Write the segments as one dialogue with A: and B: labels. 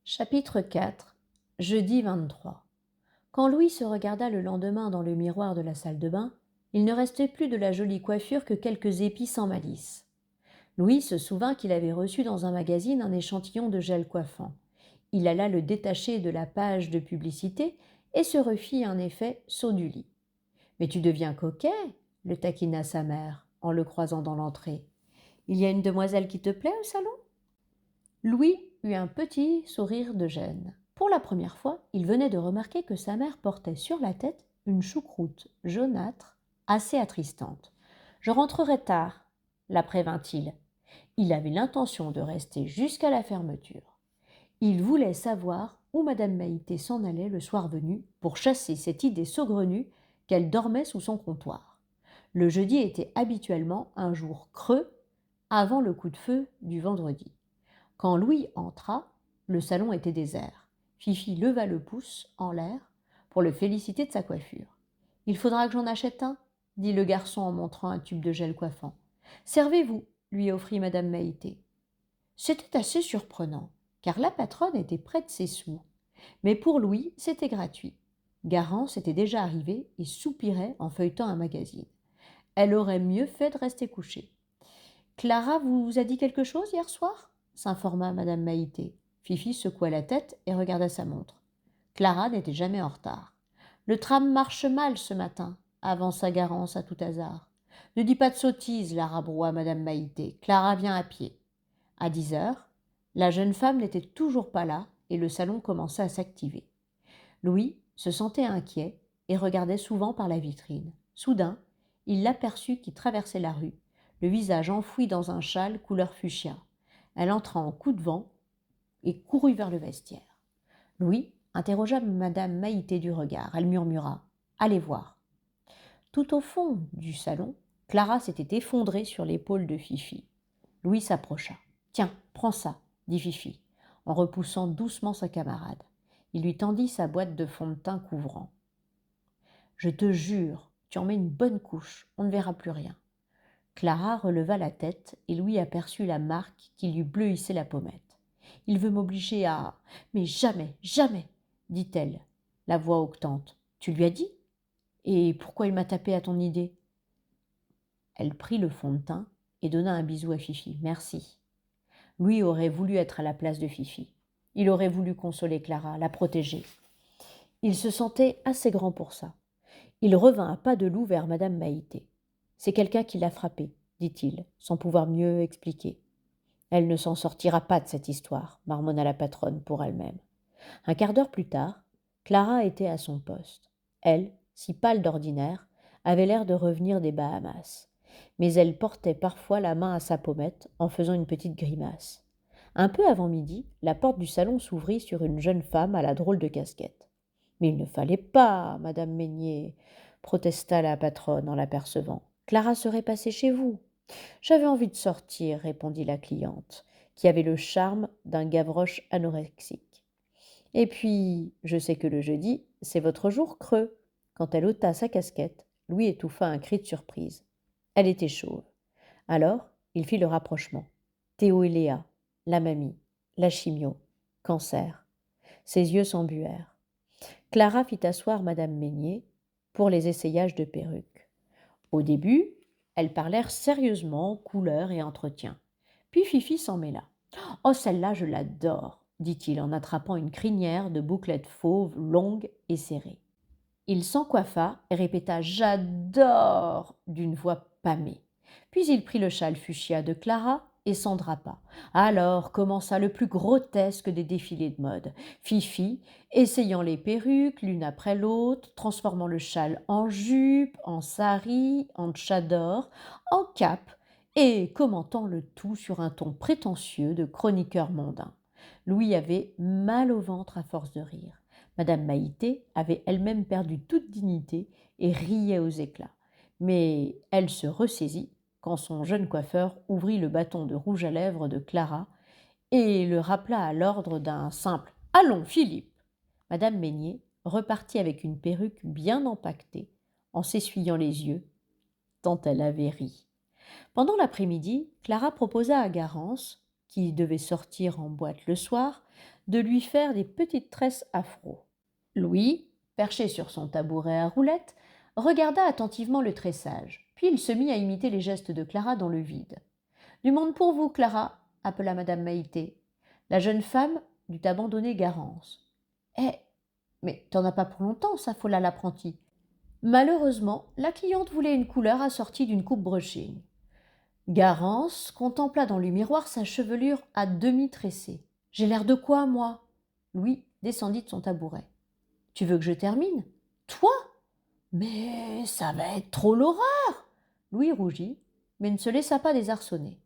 A: Chapitre 4. Jeudi 23. Quand Louis se regarda le lendemain dans le miroir de la salle de bain, il ne restait plus de la jolie coiffure que quelques épis sans malice. Louis se souvint qu'il avait reçu dans un magazine un échantillon de gel coiffant. Il alla le détacher de la page de publicité et se refit un effet saut du lit. Mais tu deviens coquet, le taquina sa mère en le croisant dans l'entrée. Il y a une demoiselle qui te plaît au salon? Louis eut un petit sourire de gêne. Pour la première fois, il venait de remarquer que sa mère portait sur la tête une choucroute jaunâtre assez attristante. Je rentrerai tard, la prévint-il. Il avait l'intention de rester jusqu'à la fermeture. Il voulait savoir où madame Maïté s'en allait le soir venu pour chasser cette idée saugrenue qu'elle dormait sous son comptoir. Le jeudi était habituellement un jour creux avant le coup de feu du vendredi. Quand Louis entra, le salon était désert. Fifi leva le pouce en l'air pour le féliciter de sa coiffure. Il faudra que j'en achète un, dit le garçon en montrant un tube de gel coiffant. Servez-vous, lui offrit madame Maïté. C'était assez surprenant, car la patronne était près de ses sous. Mais pour Louis, c'était gratuit. Garance était déjà arrivée et soupirait en feuilletant un magazine. Elle aurait mieux fait de rester couchée. Clara vous a dit quelque chose hier soir s'informa madame Maïté. Fifi secoua la tête et regarda sa montre. Clara n'était jamais en retard. Le tram marche mal ce matin, avança Garance à tout hasard. Ne dis pas de sottises, la rabroua madame Maïté. Clara vient à pied. À 10 heures, la jeune femme n'était toujours pas là et le salon commença à s'activer. Louis se sentait inquiet et regardait souvent par la vitrine. Soudain, il l'aperçut qui traversait la rue, le visage enfoui dans un châle couleur fuchsia. Elle entra en coup de vent et courut vers le vestiaire. Louis interrogea madame Maïté du regard. Elle murmura « Allez voir ». Tout au fond du salon, Clara s'était effondrée sur l'épaule de Fifi. Louis s'approcha. « Tiens, prends ça », dit Fifi, en repoussant doucement sa camarade. Il lui tendit sa boîte de fond de teint couvrant. « Je te jure, tu en mets une bonne couche, on ne verra plus rien. » Clara releva la tête et Louis aperçut la marque qui lui bleuissait la pommette. « Il veut m'obliger à… Mais jamais, jamais !» dit-elle, la voix octante. « Tu lui as dit ? Et pourquoi il m'a tapé à ton idée ?» Elle prit le fond de teint et donna un bisou à Fifi. « Merci. » Louis aurait voulu être à la place de Fifi. Il aurait voulu consoler Clara, la protéger. Il se sentait assez grand pour ça. Il revint à pas de loup vers madame Maïté. « C'est quelqu'un qui l'a frappée, dit-il, sans pouvoir mieux expliquer. « Elle ne s'en sortira pas de cette histoire, marmonna la patronne pour elle-même. Un quart d'heure plus tard, Clara était à son poste. Elle, si pâle d'ordinaire, avait l'air de revenir des Bahamas. Mais elle portait parfois la main à sa pommette en faisant une petite grimace. Un peu avant midi, la porte du salon s'ouvrit sur une jeune femme à la drôle de casquette. « Mais il ne fallait pas, madame Meignet, protesta la patronne en l'apercevant. Clara serait passée chez vous. J'avais envie de sortir, répondit la cliente, qui avait le charme d'un Gavroche anorexique. Et puis, je sais que le jeudi, c'est votre jour creux. Quand elle ôta sa casquette, Louis étouffa un cri de surprise. Elle était chauve. Alors, il fit le rapprochement. Théo et Léa, la mamie, la chimio, cancer. Ses yeux s'embuèrent. Clara fit asseoir madame Meignet pour les essayages de perruques. Au début, elles parlèrent sérieusement couleur et entretien. Puis Fifi s'en mêla. « Oh, celle-là, je l'adore !» dit-il en attrapant une crinière de bouclettes fauves longues et serrées. Il s'en coiffa et répéta « J'adore !» d'une voix pâmée. Puis il prit le châle fuchsia de Clara et s'endrapa. Alors commença le plus grotesque des défilés de mode. Fifi, essayant les perruques l'une après l'autre, transformant le châle en jupe, en sari, en tchador, en cape, et commentant le tout sur un ton prétentieux de chroniqueur mondain. Louis avait mal au ventre à force de rire. Madame Maïté avait elle-même perdu toute dignité et riait aux éclats. Mais elle se ressaisit quand son jeune coiffeur ouvrit le bâton de rouge à lèvres de Clara et le rappela à l'ordre d'un simple « Allons, Philippe !» Madame Meignet repartit avec une perruque bien empaquetée, en s'essuyant les yeux, tant elle avait ri. Pendant l'après-midi, Clara proposa à Garance, qui devait sortir en boîte le soir, de lui faire des petites tresses afro. Louis, perché sur son tabouret à roulettes, regarda attentivement le tressage, puis il se mit à imiter les gestes de Clara dans le vide. « Du monde pour vous, Clara !» appela madame Maïté. La jeune femme dut abandonner Garance. « Eh, mais t'en as pas pour longtemps, s'affola l'apprenti. Malheureusement, la cliente voulait une couleur assortie d'une coupe brushing. Garance contempla dans le miroir sa chevelure à demi tressée. « J'ai l'air de quoi, moi ?» Louis descendit de son tabouret. « Tu veux que je termine ? Toi ? Mais ça va être trop l'horreur !» Louis rougit, mais ne se laissa pas désarçonner.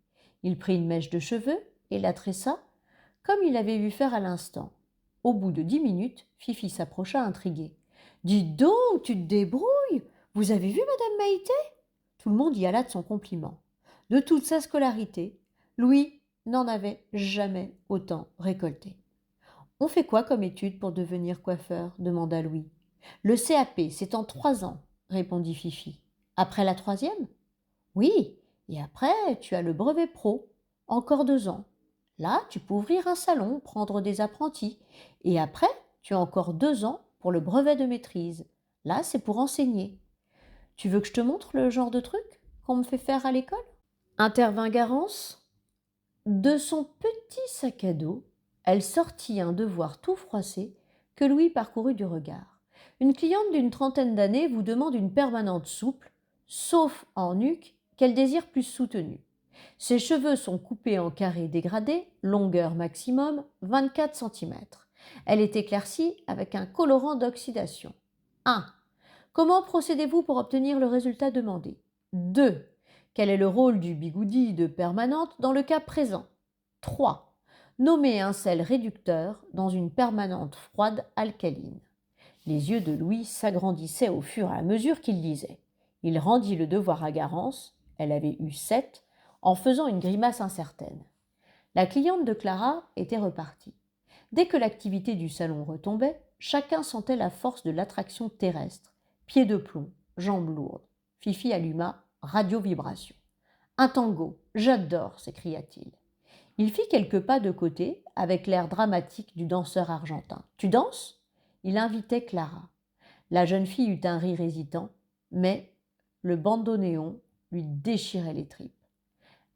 A: Il prit une mèche de cheveux et la tressa, comme il avait vu faire à l'instant. Au bout de 10 minutes, Fifi s'approcha intriguée. « Dis donc, tu te débrouilles ! Vous avez vu madame Maïté ?» Tout le monde y alla de son compliment. De toute sa scolarité, Louis n'en avait jamais autant récolté. « On fait quoi comme étude pour devenir coiffeur ?» demanda Louis. « Le CAP, c'est en 3 ans, répondit Fifi. « Après la 3e ? Oui, et après, tu as le brevet pro, encore 2 ans. Là, tu peux ouvrir un salon, prendre des apprentis. Et après, tu as encore 2 ans pour le brevet de maîtrise. Là, c'est pour enseigner. Tu veux que je te montre le genre de truc qu'on me fait faire à l'école ?» intervint Garance. De son petit sac à dos, elle sortit un devoir tout froissé que Louis parcourut du regard. Une cliente d'une 30aine d'années vous demande une permanente souple, sauf en nuque, qu'elle désire plus soutenue. Ses cheveux sont coupés en carrés dégradés, longueur maximum 24 cm. Elle est éclaircie avec un colorant d'oxydation. 1. Comment procédez-vous pour obtenir le résultat demandé ? 2. Quel est le rôle du bigoudi de permanente dans le cas présent ? 3. Nommez un sel réducteur dans une permanente froide alcaline. Les yeux de Louis s'agrandissaient au fur et à mesure qu'il lisait. Il rendit le devoir à Garance, elle avait eu 7, en faisant une grimace incertaine. La cliente de Clara était repartie. Dès que l'activité du salon retombait, chacun sentait la force de l'attraction terrestre. Pieds de plomb, jambes lourdes. Fifi alluma radio-vibration. « Un tango, j'adore !» s'écria-t-il. Il fit quelques pas de côté, avec l'air dramatique du danseur argentin. « Tu danses ?» Il invitait Clara. La jeune fille eut un rire hésitant, mais le bandoneon lui déchirait les tripes.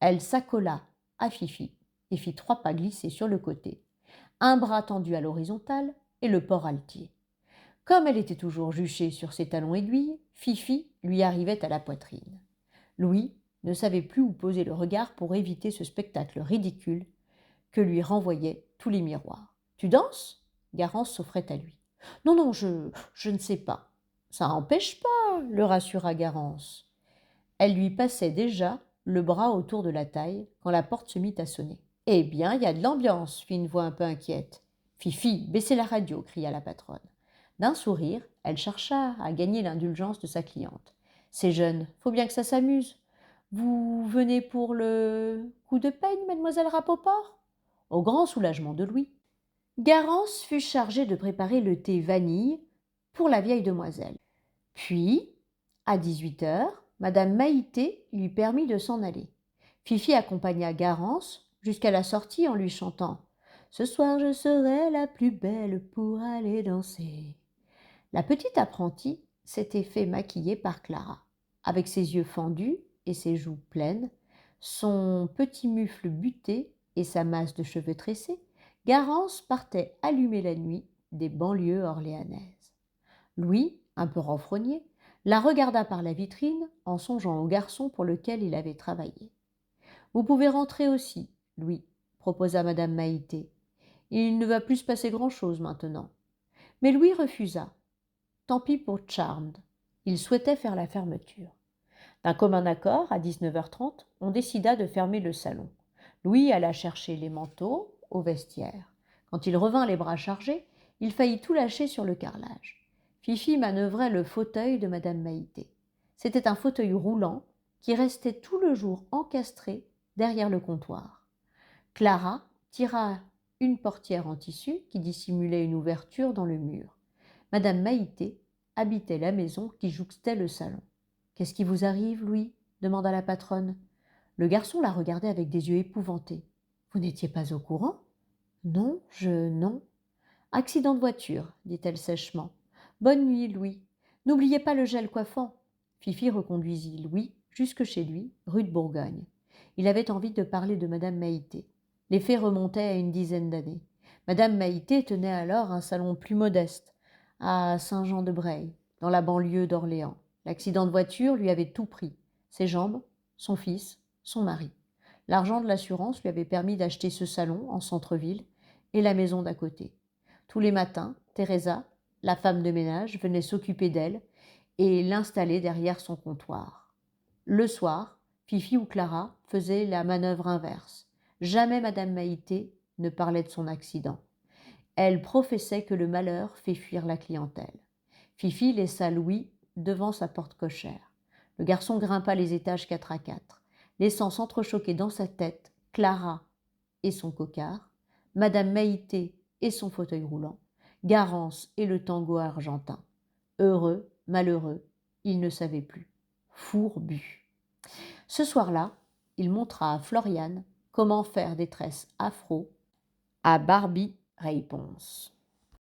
A: Elle s'accola à Fifi et fit 3 pas glissés sur le côté, un bras tendu à l'horizontale et le port altier. Comme elle était toujours juchée sur ses talons aiguilles, Fifi lui arrivait à la poitrine. Louis ne savait plus où poser le regard pour éviter ce spectacle ridicule que lui renvoyaient tous les miroirs. « Tu danses ?» Garance s'offrait à lui. « Non, non, je ne sais pas. »« Ça n'empêche pas, » le rassura Garance. Elle lui passait déjà le bras autour de la taille quand la porte se mit à sonner. « Eh bien, il y a de l'ambiance » fit une voix un peu inquiète. « Fifi, baissez la radio » cria la patronne. D'un sourire, elle chercha à gagner l'indulgence de sa cliente. « C'est jeune, faut bien que ça s'amuse. Vous venez pour le coup de peigne, mademoiselle Rapoport ?» Au grand soulagement de Louis, Garance fut chargée de préparer le thé vanille pour la vieille demoiselle. Puis, à 18 h, madame Maïté lui permit de s'en aller. Fifi accompagna Garance jusqu'à la sortie en lui chantant « Ce soir je serai la plus belle pour aller danser ». La petite apprentie s'était fait maquiller par Clara. Avec ses yeux fendus et ses joues pleines, son petit mufle buté et sa masse de cheveux tressés, Garance partait allumer la nuit des banlieues orléanaises. Louis, un peu renfrogné, la regarda par la vitrine en songeant au garçon pour lequel il avait travaillé. « Vous pouvez rentrer aussi, Louis, » proposa madame Maïté. « Il ne va plus se passer grand-chose maintenant. » Mais Louis refusa. Tant pis pour Charmed. Il souhaitait faire la fermeture. D'un commun accord, à 19 h 30, on décida de fermer le salon. Louis alla chercher les manteaux au vestiaire. Quand il revint les bras chargés, il faillit tout lâcher sur le carrelage. Fifi manœuvrait le fauteuil de madame Maïté. C'était un fauteuil roulant qui restait tout le jour encastré derrière le comptoir. Clara tira une portière en tissu qui dissimulait une ouverture dans le mur. Madame Maïté habitait la maison qui jouxtait le salon. « Qu'est-ce qui vous arrive, Louis ?» demanda la patronne. Le garçon la regardait avec des yeux épouvantés. « Vous n'étiez pas au courant ? Non, non. Accident de voiture, dit-elle sèchement. Bonne nuit, Louis. N'oubliez pas le gel coiffant. Fifi reconduisit Louis jusque chez lui, rue de Bourgogne. Il avait envie de parler de madame Maïté. Les faits remontaient à une dizaine d'années. Madame Maïté tenait alors un salon plus modeste, à Saint-Jean-de-Breil, dans la banlieue d'Orléans. L'accident de voiture lui avait tout pris. Ses jambes, son fils, son mari. L'argent de l'assurance lui avait permis d'acheter ce salon en centre-ville et la maison d'à côté. Tous les matins, Teresa, la femme de ménage, venait s'occuper d'elle et l'installer derrière son comptoir. Le soir, Fifi ou Clara faisaient la manœuvre inverse. Jamais madame Maïté ne parlait de son accident. Elle professait que le malheur fait fuir la clientèle. Fifi laissa Louis devant sa porte cochère. Le garçon grimpa les étages 4 à 4, laissant s'entrechoquer dans sa tête Clara et son cocard, madame Maïté et son fauteuil roulant, Garance et le tango argentin. Heureux, malheureux, il ne savait plus. Fourbu. Ce soir-là, il montra à Floriane comment faire des tresses afro à Barbie Réponse.